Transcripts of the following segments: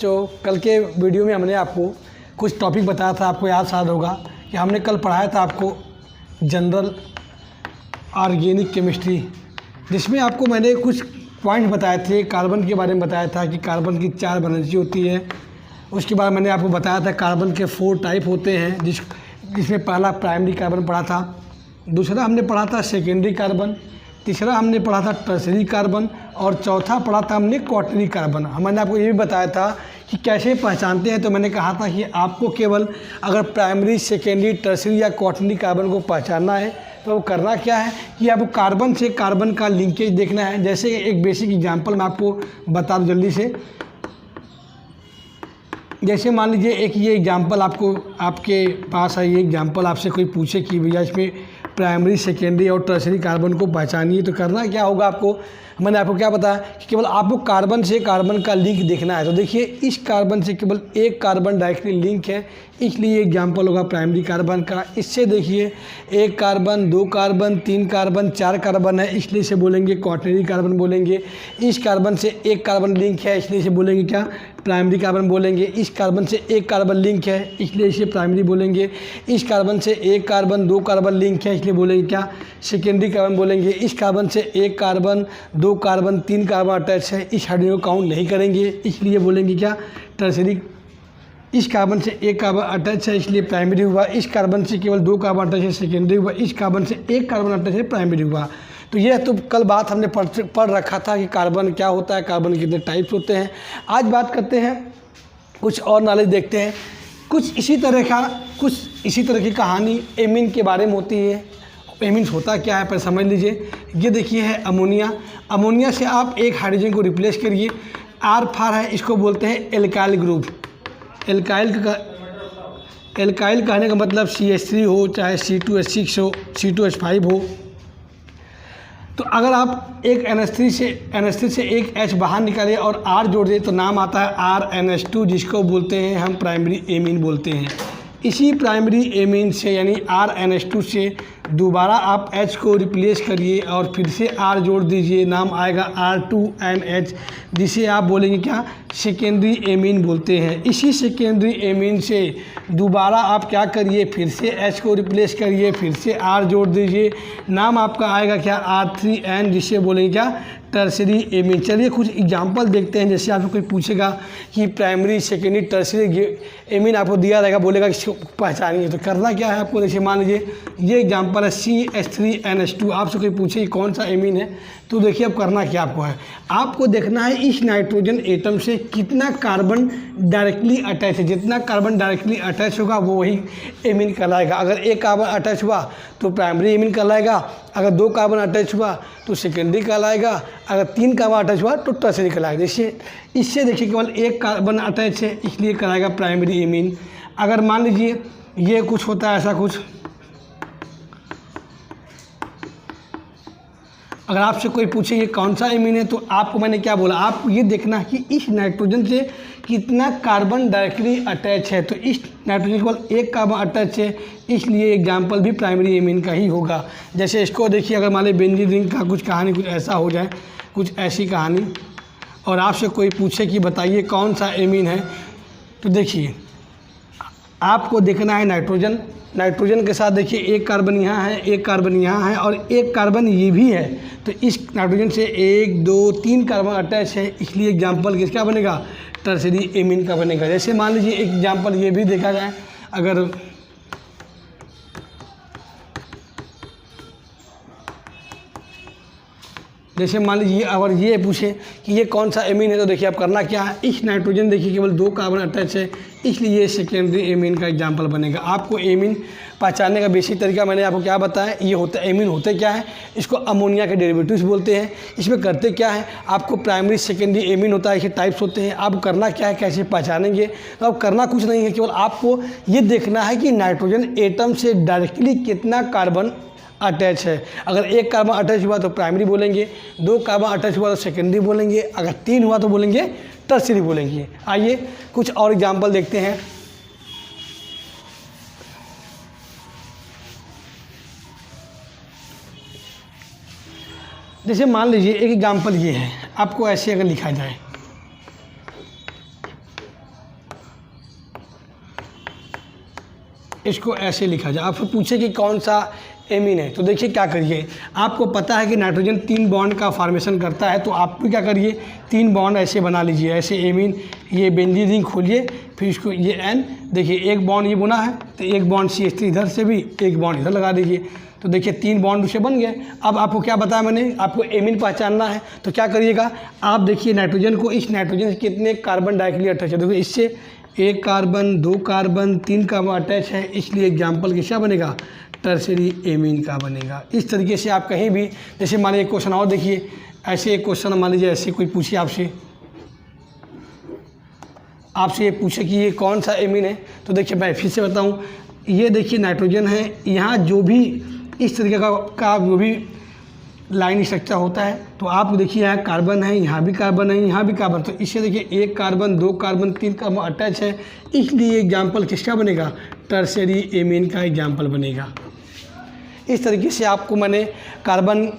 जो कल के वीडियो में हमने आपको कुछ टॉपिक बताया था, आपको याद शायद होगा कि हमने कल पढ़ाया था आपको जनरल ऑर्गेनिक केमिस्ट्री, जिसमें आपको मैंने कुछ पॉइंट बताए थे। कार्बन के बारे में बताया था कि कार्बन की 4 एनर्जी होती है। उसके बाद मैंने आपको बताया था कार्बन के 4 टाइप होते हैं, जिसमें पहला प्राइमरी कार्बन पढ़ा था, दूसरा हमने पढ़ा था सेकेंडरी कार्बन, तीसरा हमने पढ़ा था टर्शरी कार्बन और चौथा पढ़ा था हमने क्वार्टरी कार्बन। मैंने आपको ये भी बताया था कि कैसे पहचानते हैं। तो मैंने कहा था कि आपको केवल अगर प्राइमरी, सेकेंडरी, टर्शरी या क्वार्टरी कार्बन को पहचानना है तो वो करना क्या है कि आपको कार्बन से कार्बन का लिंकेज देखना है। जैसे एक बेसिक एग्जांपल मैं आपको बता दूं जल्दी से। जैसे मान लीजिए एक ये एग्जांपल आपके पास है, ये एग्जांपल आपसे कोई पूछे कि भैया इसमें प्राइमरी, सेकेंडरी और टर्शरी कार्बन को पहचानिए, तो करना क्या होगा आपको। मैंने आपको क्या बताया कि केवल आपको कार्बन से कार्बन का लिंक देखना है। तो देखिए इस कार्बन से केवल एक कार्बन डायरेक्टली लिंक है, इसलिए एग्जाम्पल होगा प्राइमरी कार्बन का। इससे देखिए एक कार्बन, 2 कार्बन, 3 कार्बन, 4 कार्बन है, इसलिए इसे बोलेंगे क्वार्टरी कार्बन बोलेंगे। इस कार्बन से एक कार्बन लिंक है, इसलिए इसे बोलेंगे क्या, प्राइमरी कार्बन बोलेंगे। इस कार्बन से एक कार्बन लिंक है, इसलिए इसे प्राइमरी बोलेंगे। इस कार्बन से एक कार्बन, 2 कार्बन लिंक है, इसलिए बोलेंगे क्या, सेकेंडरी कार्बन बोलेंगे। इस कार्बन से एक कार्बन, 2 कार्बन, 3 कार्बन अटैच है, इस हाइड्रोजन को काउंट नहीं करेंगे, इसलिए बोलेंगे क्या, टर्शरी। इस कार्बन से एक कार्बन अटैच है, इसलिए प्राइमरी हुआ। इस कार्बन से केवल 2 कार्बन अटैच है, सेकेंडरी हुआ। इस कार्बन से एक कार्बन अटैच है, प्राइमरी हुआ। तो यह तो कल बात हमने पढ़ रखा था कि कार्बन क्या होता है, कार्बन के कितने टाइप्स होते हैं। आज बात करते हैं, कुछ और नॉलेज देखते हैं। कुछ इसी तरह की कहानी एमीन के बारे में होती है। एमीन होता क्या है पर समझ लीजिए। ये देखिए है अमोनिया। अमोनिया से आप एक हाइड्रोजन को रिप्लेस करिए। R4 है, इसको बोलते हैं एल्काइल ग्रुप। एल्काइल कहने का मतलब CH3 हो, चाहे C2H6 हो, C2H5 हो। तो अगर आप एक NH3 से एक H बाहर निकालें और R जोड़ दें तो नाम आता है RNH2, जिसको बोलते हैं हम प्राइमरी एमीन बोलते हैं। इसी प्राइमरी एमीन से यानी RNH2 से दोबारा आप H को रिप्लेस करिए और फिर से R जोड़ दीजिए, नाम आएगा R2NH, जिसे आप बोलेंगे क्या, सेकेंडरी एमीन बोलते हैं। इसी सेकेंडरी एमीन से दोबारा आप क्या करिए, फिर से H को रिप्लेस करिए, फिर से R जोड़ दीजिए, नाम आपका आएगा क्या, R3N, जिसे बोलेंगे क्या, टर्शरी एमीन। चलिए कुछ एग्जांपल देखते हैं। जैसे आपको कोई पूछेगा कि प्राइमरी, सेकेंडरी, टर्शरी एमीन आपको दिया रहेगा, बोलेगा कि पहचानिए, तो करना क्या है आपको। जैसे मान लीजिए ये एग्जांपल है CH3NH2। आपसे कोई पूछे कि कौन सा एमीन है, तो देखिए अब करना क्या आपको है, आपको देखना है इस नाइट्रोजन एटम से कितना कार्बन डायरेक्टली अटैच है। जितना कार्बन डायरेक्टली अटैच होगा वो वही एमीन कहलाएगा। अगर एक कार्बन अटैच हुआ तो प्राइमरी एमीन कहलाएगा, अगर 2 कार्बन अटैच हुआ तो सेकेंडरी कहलाएगा, अगर 3 कार्बन अटैच हुआ तो टर्शरी कहलाएगा। इससे देखिए केवल एक कार्बन अटैच है, इसलिए कहलाएगा प्राइमरी एमीन। अगर मान लीजिए ये कुछ होता है ऐसा कुछ, अगर आपसे कोई पूछे ये कौन सा एमीन है, तो आपको मैंने क्या बोला, आप ये देखना है कि इस नाइट्रोजन से कितना कार्बन डायरेक्टली अटैच है। तो इस नाइट्रोजन केवल एक कार्बन अटैच है, इसलिए एग्जाम्पल भी प्राइमरी एमीन का ही होगा। जैसे इसको देखिए, अगर मान लीजिए बेंजीन रिंग का कुछ कहानी कुछ ऐसा हो जाए, कुछ ऐसी कहानी, और आपसे कोई पूछे कि बताइए कौन सा एमीन है, तो देखिए आपको देखना है नाइट्रोजन के साथ देखिए एक कार्बन यहाँ है, एक कार्बन यहाँ है और एक कार्बन ये भी है। तो इस नाइट्रोजन से 1, 2, 3 कार्बन अटैच है, इसलिए एग्जाम्पल किसका बनेगा, टर्शरी एमीन का बनेगा। जैसे मान लीजिए एक एग्जाम्पल ये भी देखा जाए, अगर जैसे मान लीजिए अगर ये पूछे कि ये कौन सा एमीन है, तो देखिए आप करना क्या है, इस नाइट्रोजन देखिए केवल 2 कार्बन अटैच है, इसलिए ये सेकेंडरी एमीन का एग्जाम्पल बनेगा। आपको एमीन पहचानने का बेसिक तरीका मैंने आपको क्या बताया, ये होता है एमीन होते क्या है, इसको अमोनिया के डेरिवेटिव्स बोलते हैं। इसमें करते क्या है, आपको प्राइमरी, सेकेंडरी एमीन होता है, इसके टाइप्स होते हैं। आप करना क्या है, कैसे पहचानेंगे, तो अब करना कुछ नहीं है, केवल आपको ये देखना है कि नाइट्रोजन एटम से डायरेक्टली कितना कार्बन अटैच है। अगर एक कार्बन अटैच हुआ तो प्राइमरी बोलेंगे, 2 कार्बन अटैच हुआ तो सेकेंडरी बोलेंगे, अगर 3 हुआ तो बोलेंगे टर्शरी बोलेंगे। आइए कुछ और एग्जाम्पल देखते हैं। जैसे मान लीजिए एक एग्जाम्पल ये है, आपको ऐसे अगर लिखा जाए इसको ऐसे लिखा जाए। आपसे पूछे कि कौन सा एमीन है, तो देखिए क्या करिए, आपको पता है कि नाइट्रोजन 3 बॉन्ड का फॉर्मेशन करता है, तो आप भी क्या करिए 3 बॉन्ड ऐसे बना लीजिए, ऐसे एमीन, ये बेंजीन रिंग खोलिए, फिर इसको ये एन, देखिए एक बॉन्ड ये बुना है तो एक बॉन्ड CH3 इधर से भी, एक बॉन्ड इधर लगा दीजिए, तो देखिए 3 बॉन्ड उसे बन गए। अब आपको क्या बताया मैंने, आपको एमीन पहचानना है, तो क्या करिएगा आप देखिए नाइट्रोजन को, इस नाइट्रोजन से कितने कार्बन डाइक्ली अटैच है, देखिए इससे 1 कार्बन 2 कार्बन 3 कार्बन अटैच है, इसलिए एग्जाम्पल किसका बनेगा, टर्सरी एमीन का बनेगा। इस तरीके से आप कहीं भी, जैसे मान लीजिए क्वेश्चन और देखिए, ऐसे एक क्वेश्चन मान लीजिए ऐसे कोई पूछिए आपसे ये पूछे कि ये कौन सा एमीन है, तो देखिए मैं फिर से बताऊं, ये देखिए नाइट्रोजन है, यहाँ जो भी इस तरीके का जो भी लाइन स्ट्रक्चर होता है, तो आप देखिए यहाँ कार्बन है, यहाँ भी कार्बन है, यहाँ भी कार्बन, तो इससे देखिए 1 कार्बन 2 कार्बन 3 कार्बन अटैच है, इसलिए एग्जाम्पल किसका बनेगा, टर्सरी एमीन का एग्जाम्पल बनेगा। इस तरीके से आपको मैंने कार्बन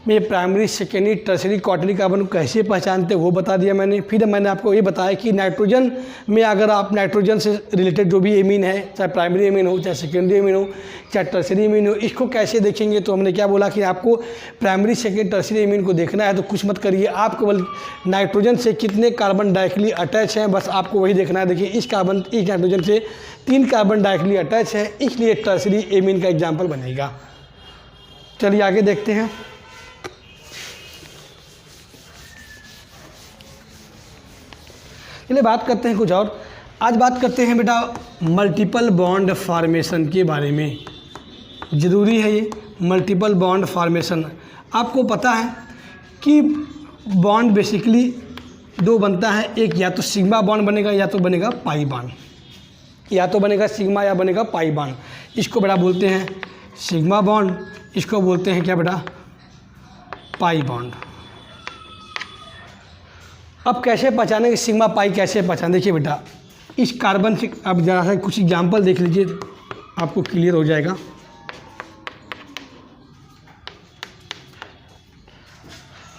में primary secondary tertiary quarterly carbon को कैसे पहचानते वो बता दिया मैंने। फिर मैंने आपको ये बताया कि नाइट्रोजन में अगर आप नाइट्रोजन से रिलेटेड जो भी एमीन है, चाहे प्राइमरी एमीन हो, चाहे सेकेंडरी एमीन हो, चाहे टर्सरी एमीन हो, इसको कैसे देखेंगे, तो हमने क्या बोला कि आपको प्राइमरी सेकेंडरी टर्सरी एमीन को देखना है तो कुछ मत करिए, आप केवल नाइट्रोजन से कितने कार्बन डाइक्ली अटैच हैं बस आपको वही देखना है। देखिए इस नाइट्रोजन से 3 कार्बन डाइक्ली अटैच है, इसलिए टर्सरी एमीन का एग्जाम्पल बनेगा। चलिए आगे देखते हैं। चलिए बात करते हैं कुछ और। आज बात करते हैं बेटा मल्टीपल बॉन्ड फॉर्मेशन के बारे में। ज़रूरी है ये मल्टीपल बॉन्ड फॉर्मेशन। आपको पता है कि बॉन्ड बेसिकली 2 बनता है, एक या तो सिग्मा बॉन्ड बनेगा या तो बनेगा पाई बॉन्ड, या तो बनेगा सिग्मा या बनेगा पाई बॉन्ड। इसको बेटा बोलते हैं सिग्मा बॉन्ड, इसको बोलते हैं क्या बेटा, पाई बॉन्ड। अब कैसे पहचानेंगे सिग्मा पाई, कैसे पहचान, देखिए बेटा इस कार्बन से अब जरा सा कुछ एग्जाम्पल देख लीजिए, आपको क्लियर हो जाएगा।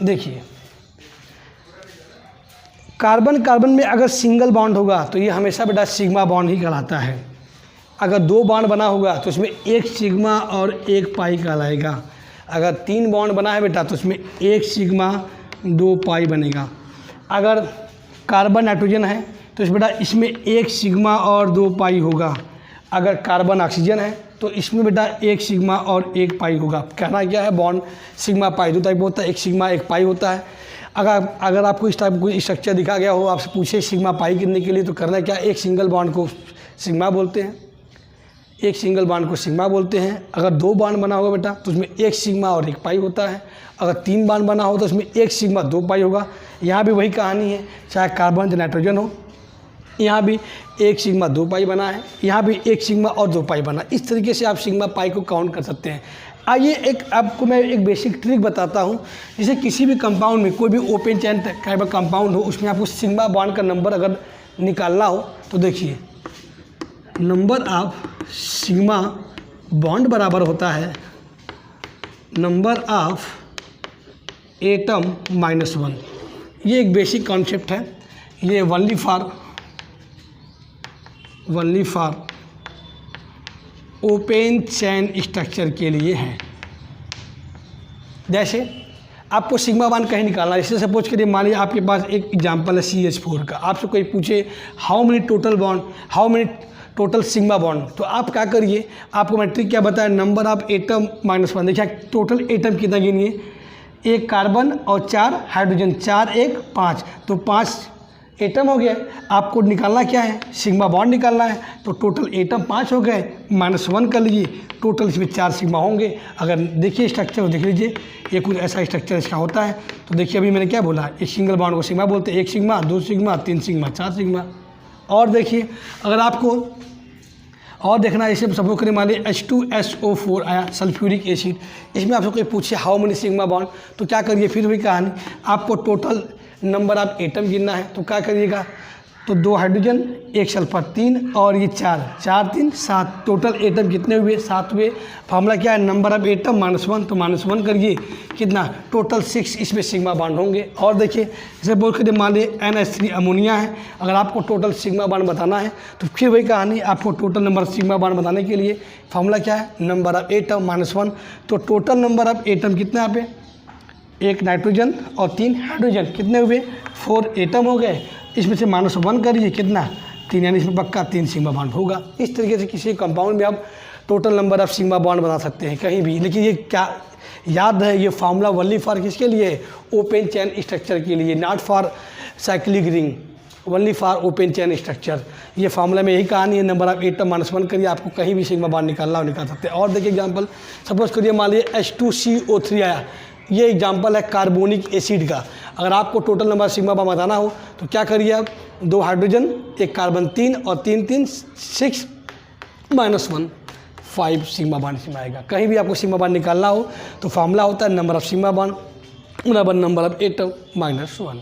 देखिए कार्बन कार्बन में अगर सिंगल बॉन्ड होगा तो ये हमेशा बेटा सिग्मा बॉन्ड ही कहलाता है। अगर 2 बॉन्ड बना होगा तो उसमें 1 सिग्मा और 1 पाई कहलाएगा। अगर 3 बॉन्ड बना है बेटा तो उसमें 1 सिग्मा 2 पाई बनेगा। अगर कार्बन नाइट्रोजन है तो इस बेटा इसमें 1 सिग्मा और 2 पाई होगा। अगर कार्बन ऑक्सीजन है तो इसमें बेटा 1 सिग्मा और 1 पाई होगा। कहना क्या है, बॉन्ड सिग्मा पाई 2 टाइप होता है, 1 सिग्मा 1 पाई होता है। अगर आपको इस टाइप कोई स्ट्रक्चर दिखा गया हो, आपसे पूछे सिग्मा पाई करने के लिए, तो करना क्या, एक सिंगल बॉन्ड को सिग्मा बोलते हैं, एक सिंगल बॉन्ड को सिग्मा बोलते हैं। अगर 2 बॉन्ड बना होगा बेटा तो उसमें 1 सिग्मा और 1 पाई होता है। अगर 3 बॉन्ड बना हो तो उसमें 1 सिग्मा 2 पाई होगा। यहाँ भी वही कहानी है, चाहे कार्बन या नाइट्रोजन हो, यहाँ भी 1 सिग्मा 2 पाई बना है, यहाँ भी 1 सिग्मा और 2 पाई बना। इस तरीके से आप सिग्मा पाई को काउंट कर सकते हैं। आइए आपको मैं एक बेसिक ट्रिक बताता हूँ। जैसे किसी भी कंपाउंड में, कोई भी ओपन चेन टाइप का कंपाउंड हो, उसमें आपको सिग्मा बॉन्ड का नंबर अगर निकालना हो तो देखिए नंबर ऑफ सिग्मा बॉन्ड बराबर होता है नंबर ऑफ एटम -1। ये एक बेसिक कॉन्सेप्ट है, ये only for open chain structure के लिए है। जैसे आपको सिग्मा बॉन्ड कहीं निकालना है, जैसे सपोज करिए मान लीजिए आपके पास एक एग्जांपल है CH4 का, आपसे कोई पूछे how many total sigma bond, तो आप क्या करिए, आपको मैं ट्रिक क्या बताया, नंबर ऑफ एटम -1। देखिए टोटल एटम कितना गिनिए, 1 कार्बन और 4 हाइड्रोजन, 4 1 5, तो 5 एटम हो गया। आपको निकालना क्या है, सिग्मा बॉन्ड निकालना है, तो टोटल एटम 5 हो गए, -1 कर लीजिए, टोटल इसमें 4 सिग्मा होंगे। अगर देखिए स्ट्रक्चर देख लीजिए, ये कुछ ऐसा स्ट्रक्चर इसका होता है। तो देखिए अभी मैंने क्या बोला, एक सिंगल बॉन्ड को सिग्मा बोलते हैं, 1 सिग्मा 2 सिग्मा 3 सिग्मा 4 सिग्मा। और देखिए अगर आपको और देखना है, जैसे सपोज करिए मान लीजिए H2SO4 आया, सल्फ्यूरिक एसिड, इसमें आपसे कोई पूछे हाउ मेनी सिग्मा बॉन्ड, तो क्या करिए, फिर वही कहानी, आपको टोटल नंबर ऑफ एटम गिनना है। तो क्या करिएगा, तो 2 हाइड्रोजन 1 सल्फर 3 और ये 4 4 3 7 टोटल एटम कितने हुए 7 हुए। फार्मूला क्या है नंबर ऑफ एटम -1 तो -1 करिए कितना टोटल 6 इसमें सिग्मा बॉन्ड होंगे। और देखिए जैसे बोल के मान लीजिए NH3 अमोनिया है, अगर आपको टोटल सिग्मा बॉन्ड बताना है तो फिर वही कहानी आपको total number of sigma bond बताने के लिए फार्मूला क्या है नंबर ऑफ एटम -1 तो टोटल नंबर ऑफ एटम कितना यहाँ पे 1 नाइट्रोजन और 3 हाइड्रोजन कितने हुए 4 एटम हो गए। इसमें से -1 करिए कितना 3 यानी इसमें पक्का 3 सिग्मा बॉन्ड होगा। इस तरीके से किसी कंपाउंड में आप total number of sigma bond बना सकते हैं कहीं भी। लेकिन ये क्या याद है ये फार्मूला ओनली फॉर किसके लिए ओपन चेन स्ट्रक्चर के लिए, not for cyclic ring, only for open chain structure. ये फार्मूला में यही कहानी है नंबर ऑफ एटम -1 करिए आपको कहीं भी सिग्मा बॉन्ड निकालना हो निकाल सकते हैं। और देखिए एग्जांपल सपोज करिए मान लीजिए H2CO3 आया, ये एग्जांपल है कार्बोनिक एसिड का। अगर आपको टोटल नंबर सिग्मा बॉन्ड बताना हो तो क्या करिए आप 2 हाइड्रोजन 1 कार्बन 3 और 3 3 6 -1 5 सिग्मा बॉन्ड इसमें आएगा। कहीं भी आपको सिग्मा बॉन्ड निकालना हो तो फार्मूला होता है नंबर ऑफ सिग्मा बॉन्ड बराबर नंबर ऑफ एटम -1।